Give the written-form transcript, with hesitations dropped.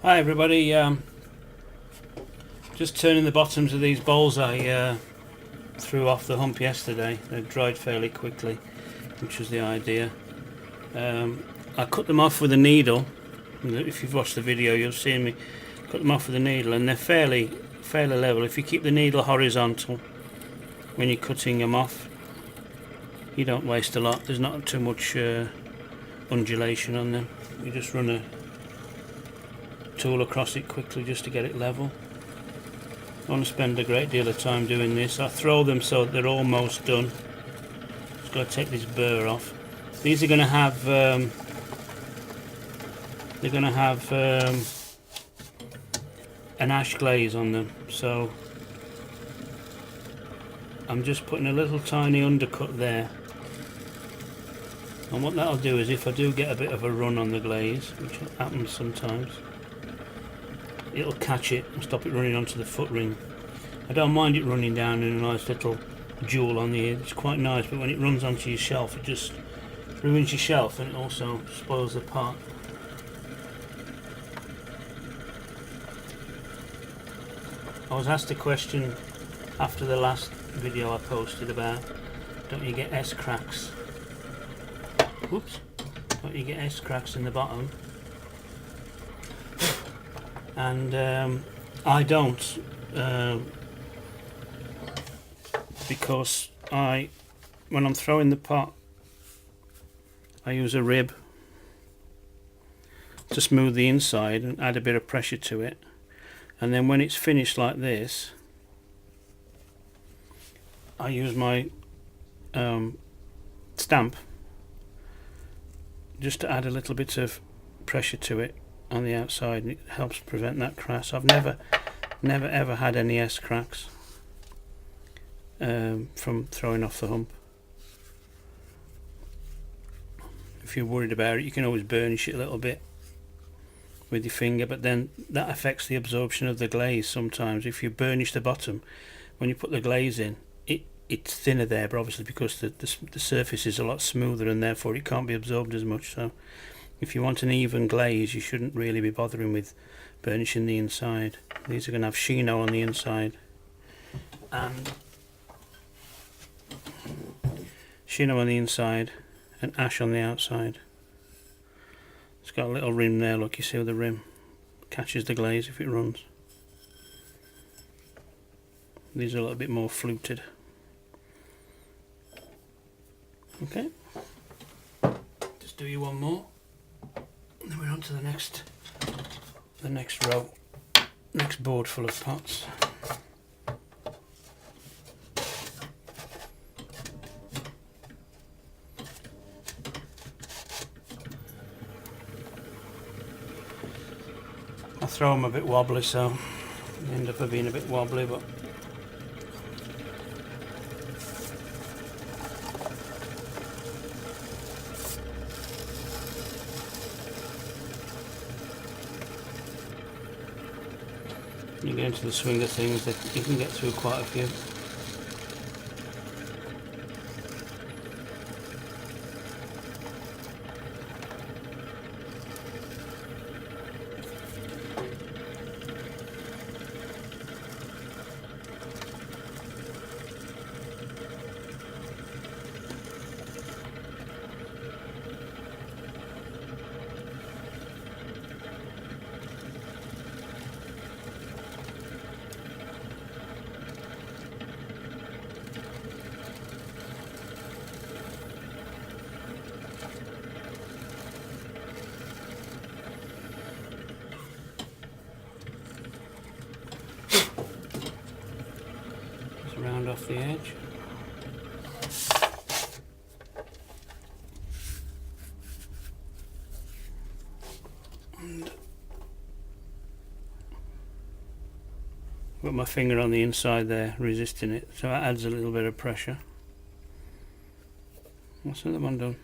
Hi everybody, just turning the bottoms of these bowls I threw off the hump yesterday. They dried fairly quickly, which was the idea. I cut them off with a needle. If you've watched the video you'll see me cut them off with a needle, and they're fairly level. If you keep the needle horizontal when you're cutting them off, you don't waste a lot. There's not too much undulation on them. You just run a tool across it quickly just to get it level. I want to spend a great deal of time doing this. I throw them so they're almost done. Just got to take this burr off. These are going to have an ash glaze on them, so I'm just putting a little tiny undercut there. And what that'll do is, if I do get a bit of a run on the glaze, which happens sometimes, it'll catch it and stop it running onto the foot ring. I don't mind it running down in a nice little jewel on the edge. It's quite nice, but when it runs onto your shelf, it just ruins your shelf, and it also spoils the part. I was asked a question after the last video I posted about, don't you get S cracks? Whoops! Don't you get S cracks in the bottom? And I don't, because when I'm throwing the pot, I use a rib to smooth the inside and add a bit of pressure to it, and then when it's finished like this, I use my stamp just to add a little bit of pressure to it on the outside, and it helps prevent that crack. I've never ever had any S cracks from throwing off the hump. If you're worried about it, you can always burnish it a little bit with your finger, but then that affects the absorption of the glaze sometimes. If you burnish the bottom, when you put the glaze in, it's thinner there, but obviously because the surface is a lot smoother, and therefore it can't be absorbed as much. So if you want an even glaze, you shouldn't really be bothering with burnishing the inside. These are going to have Shino on the inside and Shino on the inside and ash on the outside. It's got a little rim there, look, you see the rim catches the glaze if it runs. These are a little bit more fluted. Okay, just do you one more. Then we're on to the next row, next board full of pots. I throw them a bit wobbly, so they end up being a bit wobbly, but you get into the swing of things, that you can get through quite a few. Round off the edge. And got my finger on the inside there, resisting it, so that adds a little bit of pressure. That's another one done.